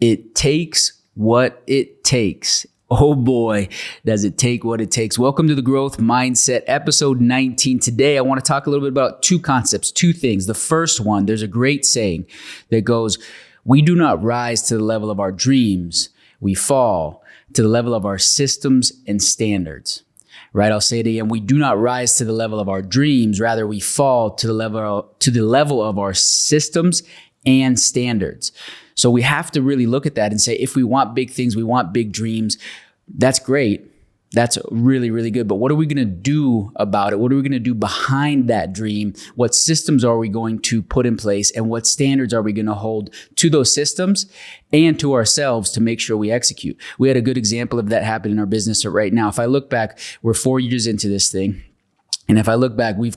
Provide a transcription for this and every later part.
It takes what it takes. Oh boy, does it take what it takes. Welcome to the Growth Mindset, episode 19. Today, I want to talk a little bit about two concepts, two things. The first one, there's a great saying that goes, we do not rise to the level of our dreams. We fall to the level of our systems and standards. Right? I'll say it again. We do not rise to the level of our dreams. Rather, we fall to the level of our systems and standards. So we have to really look at that and say, if we want big things, we want big dreams, that's great. That's really, really good. But what are we going to do about it? What are we going to do behind that dream? What systems are we going to put in place? And what standards are we going to hold to those systems and to ourselves to make sure we execute? We had a good example of that happen in our business right now. If I look back, we're 4 years into this thing. And if I look back, we've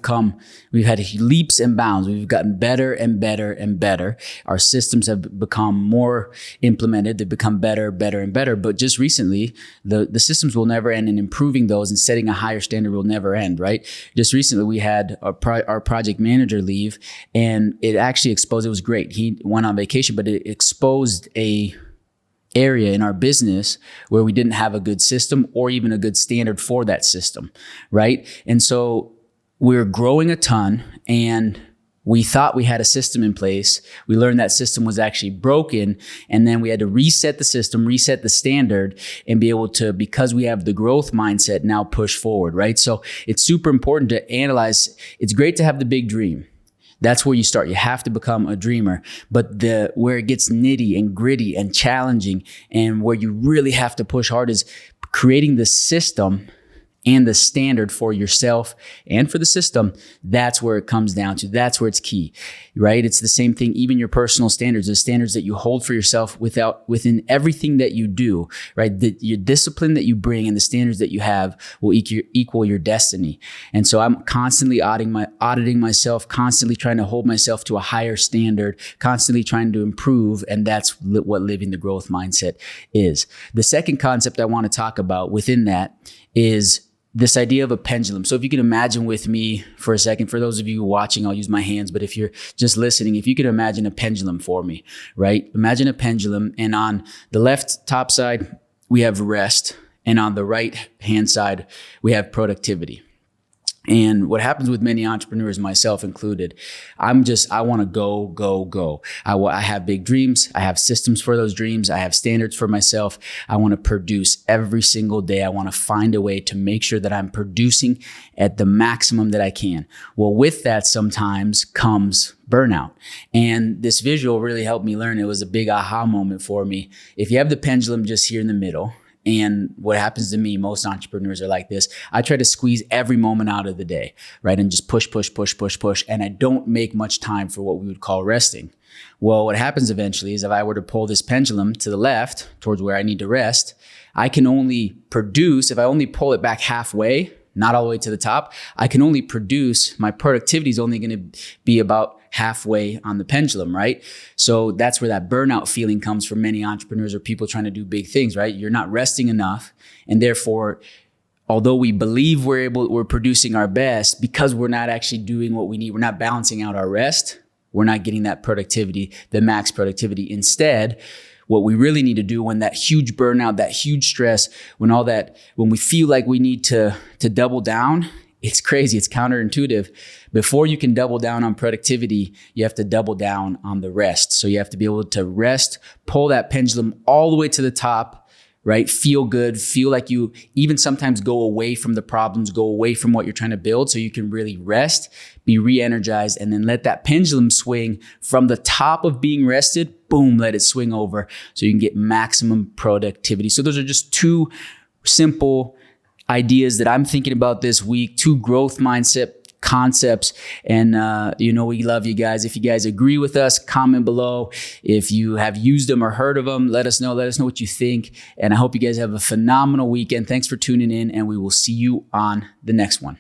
had leaps and bounds. We've gotten better and better and better. Our systems have become more implemented. They've become better, and better. But just recently, the systems will never end, and improving those and setting a higher standard will never end, right? Just recently, we had our project manager leave, and it actually exposed, it was great. He went on vacation, but it exposed a area in our business where we didn't have a good system or even a good standard for that system, right? And so we're growing a ton, and we thought we had a system in place. We learned that system was actually broken, and then we had to reset the system, reset the standard, and be able to, because we have the growth mindset, now push forward, right? So it's super important to analyze. It's great to have the big dream. That's where you start. You have to become a dreamer. But where it gets nitty and gritty and challenging, and where you really have to push hard, is creating the system and the standard for yourself and for the system. That's where it comes down to. That's where it's key, right? It's the same thing, even your personal standards, the standards that you hold for yourself within everything that you do, right? Your discipline that you bring and the standards that you have will equal your destiny. And so I'm constantly auditing myself, constantly trying to hold myself to a higher standard, constantly trying to improve. And that's what living the growth mindset is. The second concept I want to talk about within that is this idea of a pendulum. So if you can imagine with me for a second, for those of you watching, I'll use my hands, but if you're just listening, if you could imagine a pendulum for me, right? Imagine a pendulum, and on the left top side, we have rest, and on the right hand side, we have productivity. And what happens with many entrepreneurs, myself included, I want to go. I have big dreams. I have systems for those dreams. I have standards for myself. I want to produce every single day. I want to find a way to make sure that I'm producing at the maximum that I can. Well, with that sometimes comes burnout. And this visual really helped me learn. It was a big aha moment for me. If you have the pendulum just here in the middle, and what happens to me, most entrepreneurs are like this. I try to squeeze every moment out of the day, right? And just push. And I don't make much time for what we would call resting. Well, what happens eventually is if I were to pull this pendulum to the left towards where I need to rest, I can only produce, if I only pull it back halfway, not all the way to the top, I can only produce, my productivity is only going to be about halfway on the pendulum, right? So that's where that burnout feeling comes from many entrepreneurs or people trying to do big things, right? You're not resting enough. And therefore, although we believe we're producing our best, because we're not actually doing what we need, we're not balancing out our rest, we're not getting that productivity, the max productivity. Instead, what we really need to do when that huge burnout, that huge stress, when we feel like we need to double down, it's crazy. It's counterintuitive. Before you can double down on productivity, you have to double down on the rest. So you have to be able to rest, pull that pendulum all the way to the top, right? Feel good, feel like you even sometimes go away from the problems, go away from what you're trying to build so you can really rest, be re-energized, and then let that pendulum swing from the top of being rested, boom, let it swing over so you can get maximum productivity. So those are just two simple ideas that I'm thinking about this week, two growth mindset concepts. And, we love you guys. If you guys agree with us, comment below. If you have used them or heard of them, let us know what you think. And I hope you guys have a phenomenal weekend. Thanks for tuning in, and we will see you on the next one.